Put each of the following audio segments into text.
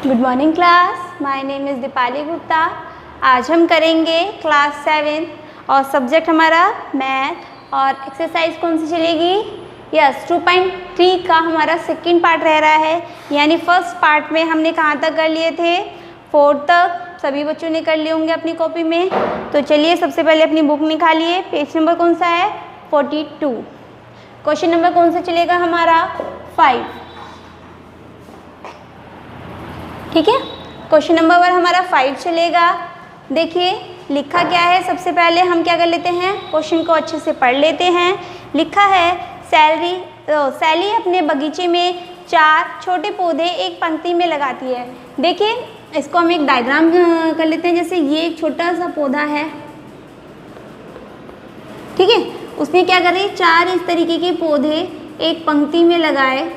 Good morning class, my name is Deepali Gupta. आज हम करेंगे क्लास 7 और सब्जेक्ट हमारा मैथ और एक्सरसाइज कौन सी चलेगी? यस, 2.3 का हमारा सेकंड पार्ट रह रहा है। यानी फर्स्ट पार्ट में हमने कहाँ तक कर लिए थे? 4 तक। सभी बच्चों ने कर लिए होंगे अपनी कॉपी में। तो चलिए सबसे पहले अपनी बुक निकालिए। पेज नंबर कौन सा है? 42। क्वेश्चन नंबर कौन सा चलेगा हमारा? 5। ठीक है, क्वेश्चन नंबर 1 हमारा 5 चलेगा। देखिए लिखा क्या है, सबसे पहले हम क्या कर लेते हैं, क्वेश्चन को अच्छे से पढ़ लेते हैं। लिखा है सैली अपने बगीचे में 4 छोटे पौधे एक पंक्ति में लगाती है। देखिए इसको हम एक डायग्राम कर लेते हैं। जैसे ये एक छोटा सा पौधा है, ठीक है, उसने क्या कर रही है, 4 इस तरीके के पौधे एक पंक्ति में लगाए।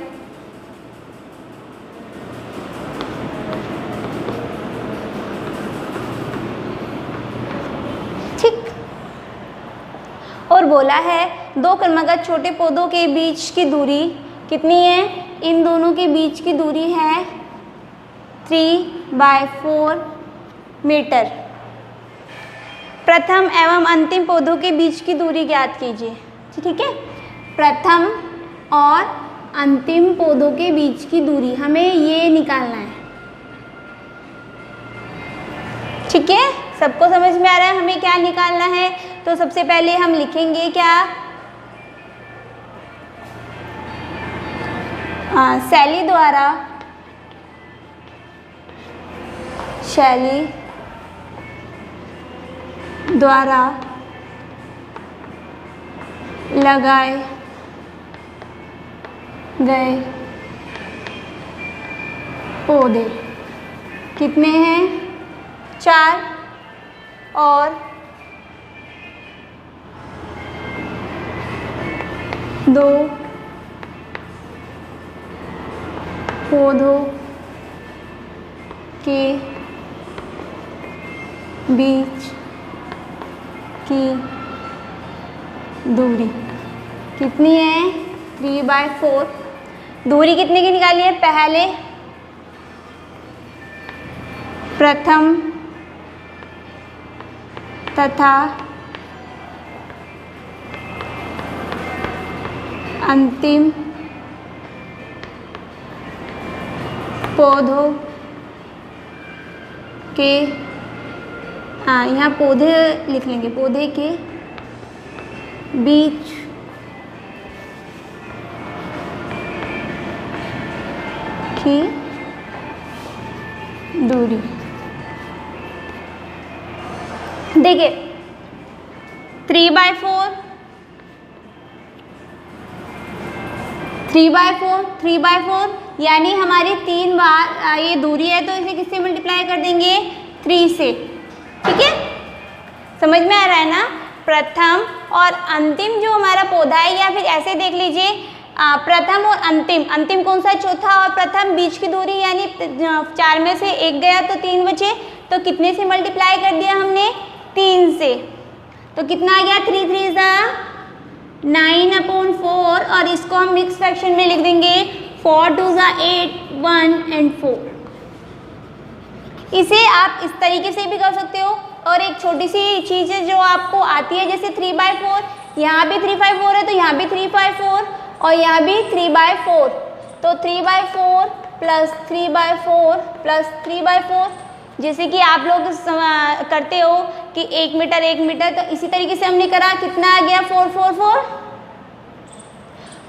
और बोला है 2 क्रमागत छोटे पौधों के बीच की दूरी कितनी है? इन दोनों के बीच की दूरी है 3/4 मीटर। प्रथम एवं अंतिम पौधों के बीच की दूरी ज्ञात कीजिए। ठीक है, प्रथम और अंतिम पौधों के बीच की दूरी हमें ये निकालना है। ठीक है, सबको समझ में आ रहा है हमें क्या निकालना है? तो सबसे पहले हम लिखेंगे क्या? शैली द्वारा लगाए गए पौधे कितने हैं? 4 और 2 पौधों के बीच की दूरी कितनी है? 3/4। दूरी कितने की निकाली है? पहले प्रथम तथा अंतिम पौधों के, यहाँ पौधे लिख लेंगे, पौधे के बीच की दूरी। देखिए 3/4 यानी हमारी 3 बार ये दूरी है, तो इसे किससे मल्टीप्लाई कर देंगे? 3 से। ठीक है, समझ में आ रहा है ना? प्रथम और अंतिम जो हमारा पौधा है, या फिर ऐसे देख लीजिए, प्रथम और अंतिम, अंतिम कौन सा? चौथा और प्रथम बीच की दूरी, यानी 4 में से 1 गया तो 3 बचे। तो कितने से मल्टीप्लाई कर दिया हमने? 3 से। तो कितना आ गया? 3 3 9/4। और इसको हम मिक्स फ्रैक्शन में लिख देंगे 4 2 8 1 and 4। इसे आप इस तरीके से भी कर सकते हो। और एक छोटी सी चीज़ है जो आपको आती है, जैसे 3/4, यहाँ भी 3/4 है तो यहाँ भी 3/4 और यहाँ भी 3/4। तो 3/4 प्लस 3/4 प्लस 3/4, जैसे कि आप लोग करते हो कि 1 मीटर 1 मीटर, तो इसी तरीके से हमने करा। कितना आ गया? 4 4 4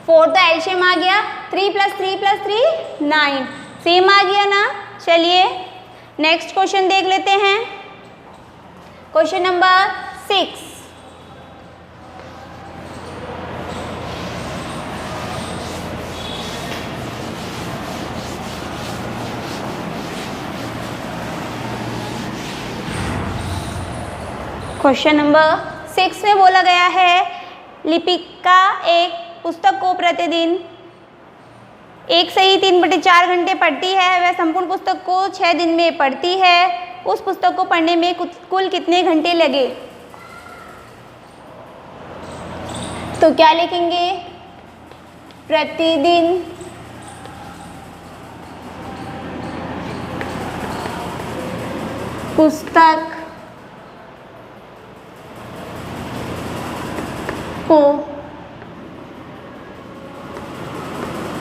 4 तो एलसीएम आ गया। 3 + 3 + 3 9, सेम आ गया ना? चलिए नेक्स्ट क्वेश्चन देख लेते हैं। Question number 6। क्वेश्चन नंबर 6 में बोला गया है, लिपिका एक पुस्तक को प्रतिदिन 1 से ही 3/4 घंटे पढ़ती है। वह संपूर्ण पुस्तक को 6 दिन में पढ़ती है। उस पुस्तक को पढ़ने में कुल कितने घंटे लगे? तो क्या लिखेंगे? प्रतिदिन पुस्तक को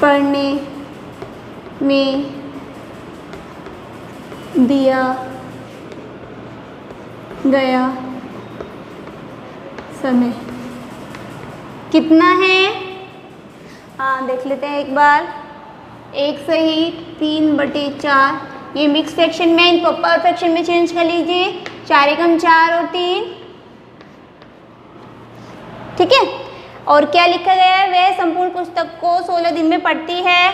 पढ़ने में दिया गया समय कितना है? हाँ, देख लेते हैं एक बार। 1 सही 3/4, ये मिक्स फ्रैक्शन में, इनको पर फ्रैक्शन में चेंज कर लीजिए। 4 एकम 4 और 3, ठीक है। और क्या लिखा गया है? वह संपूर्ण पुस्तक को 16 दिन में पढ़ती है,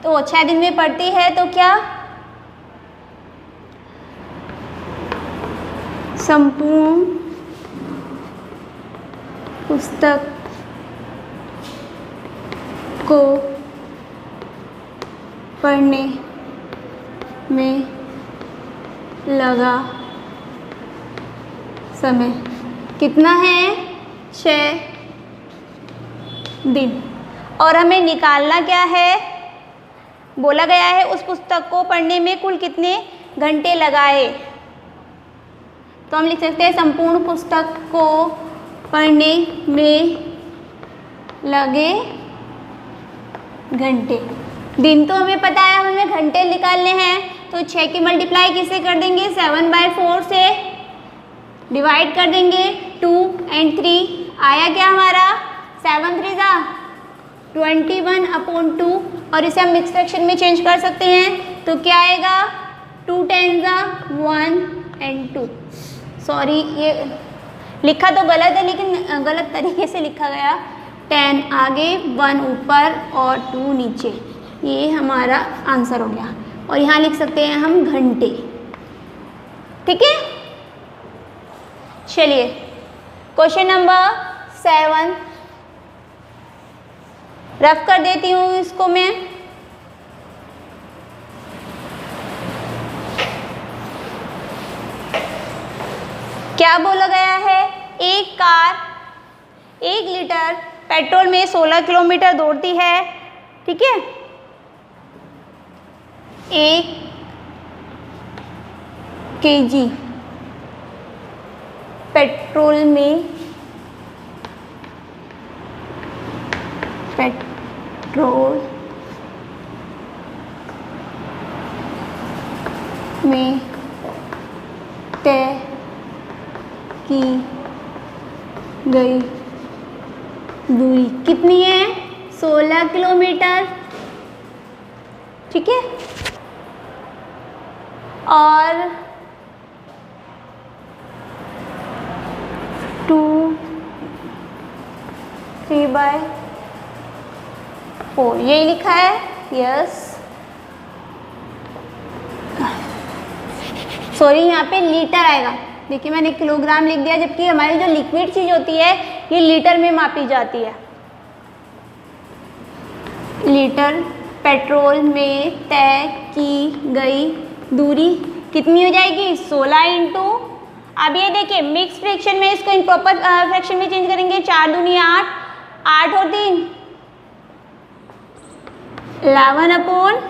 तो 6 दिन में पढ़ती है, तो क्या संपूर्ण पुस्तक को पढ़ने में लगा समय कितना है? 6 दिन। और हमें निकालना क्या है? बोला गया है उस पुस्तक को पढ़ने में कुल कितने घंटे लगाए, तो हम लिख सकते हैं संपूर्ण पुस्तक को पढ़ने में लगे घंटे। दिन तो हमें पता है, हमें घंटे निकालने हैं, तो 6 की मल्टीप्लाई किससे कर देंगे? 7/4 से डिवाइड कर देंगे। 2 और 3 आया क्या हमारा? 7 3 जा 21/2, और इसे हम मिक्स फ्रैक्शन में चेंज कर सकते हैं, तो क्या आएगा? 2 10 जा 1 और 2। सॉरी, ये लिखा तो गलत है, लेकिन गलत तरीके से लिखा गया। 10 आगे, 1 ऊपर और 2 नीचे, ये हमारा आंसर हो गया। और यहाँ लिख सकते हैं हम घंटे, ठीक है। चलिए क्वेश्चन नंबर 7 रफ कर देती हूँ इसको मैं। क्या बोला गया है? एक कार 1 लीटर पेट्रोल में 16 किलोमीटर दौड़ती है, ठीक है। 1 kg पेट्रोल में तय की गई दूरी कितनी है? 16 किलोमीटर, ठीक है। और 2 3/4 यही लिखा है, यस। सॉरी, यहाँ पे लीटर आएगा। देखिए मैंने किलोग्राम लिख दिया, जबकि हमारी जो लिक्विड चीज़ होती है ये लीटर में मापी जाती है। लीटर पेट्रोल में तय की गई दूरी कितनी हो जाएगी? 16 इंटू, अब ये देखिए मिक्स फ्रैक्शन में इसको इम्प्रॉपर फ्रैक्शन में चेंज करेंगे। 4 दूनी 8, 8 और 3 11/4,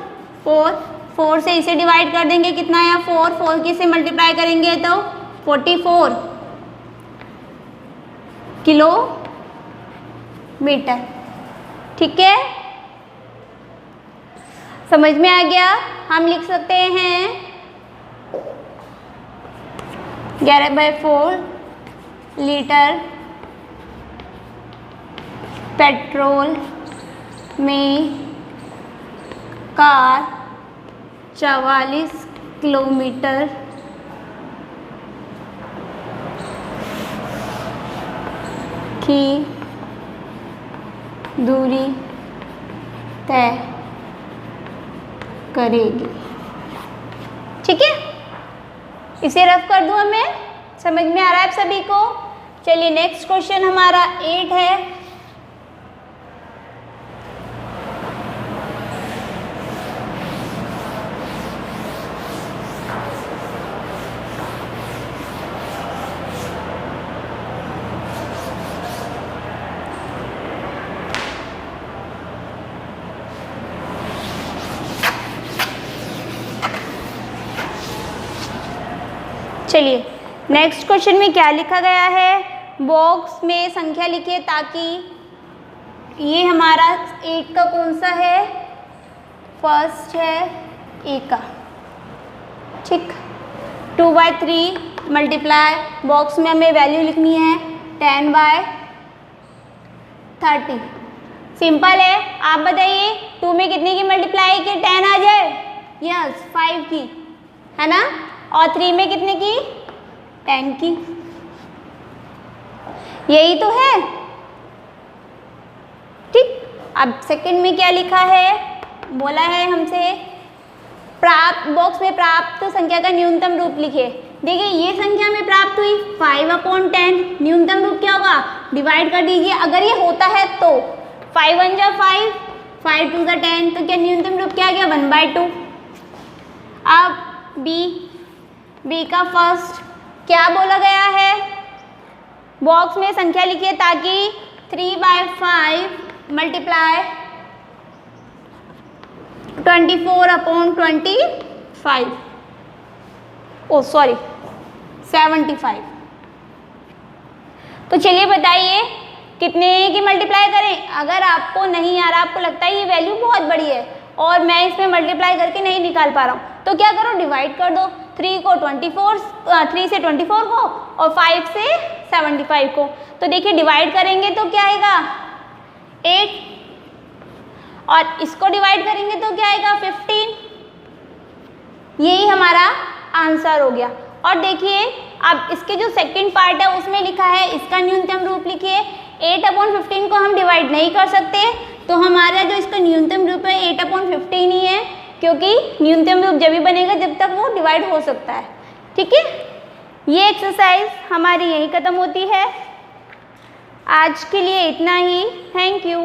4 से इसे डिवाइड कर देंगे, कितना आया? 4 की से मल्टीप्लाई करेंगे तो 44 किलोमीटर, ठीक है। समझ में आ गया? हम लिख सकते हैं 11/4 लीटर पेट्रोल में कार 44 किलोमीटर की दूरी तय करेगी, ठीक है। इसे रफ कर दूँ मैं, समझ में आ रहा है आप सभी को? चलिए नेक्स्ट क्वेश्चन हमारा 8 है। चलिए नेक्स्ट क्वेश्चन में क्या लिखा गया है, बॉक्स में संख्या लिखिए ताकि ये हमारा 8 का कौन सा है, फर्स्ट है ए का, ठीक। 2/3 मल्टीप्लाई, बॉक्स में हमें वैल्यू लिखनी है 10/30, सिंपल है। आप बताइए 2 में कितने की मल्टीप्लाई की 10 आ जाए, यस 5 की, है ना, और 3 में कितने की 10 की, यही तो है, ठीक। अब सेकंड में क्या लिखा है, बोला है हमसे प्राप्त, बॉक्स में प्राप्त संख्या का न्यूनतम रूप लिखिए। देखिए ये संख्या में प्राप्त हुई 5/10, न्यूनतम रूप क्या होगा, डिवाइड कर दीजिए, अगर ये होता है तो 5 1 जा 5, 5 2 जा 10, तो क्या न्यूनतम रूप क्या आ गया 1/2। अब बी का फर्स्ट क्या बोला गया है, बॉक्स में संख्या लिखिए ताकि 3/5 मल्टीप्लाई 24/25, ओ सॉरी 75। तो चलिए बताइए कितने की मल्टीप्लाई करें, अगर आपको नहीं आ रहा, आपको लगता है ये वैल्यू बहुत बड़ी है और मैं इसमें मल्टीप्लाई करके नहीं निकाल पा रहा हूँ, तो क्या करो, डिवाइड कर दो, 3 से 24 को और 5 से 75 को। तो देखिए डिवाइड करेंगे तो क्या आएगा 8, और इसको डिवाइड करेंगे तो क्या आएगा 15, यही हमारा आंसर हो गया। और देखिए अब इसके जो सेकंड पार्ट है उसमें लिखा है इसका न्यूनतम रूप लिखिए, 8/15 को हम डिवाइड नहीं कर सकते, तो हमारा जो इसका न्यूनतम रूप है 8/15 ही है, क्योंकि न्यूनतम रूप जब भी बनेगा जब तक वो डिवाइड हो सकता है, ठीक है। ये एक्सरसाइज हमारी यहीं ख़त्म होती है। आज के लिए इतना ही, थैंक यू।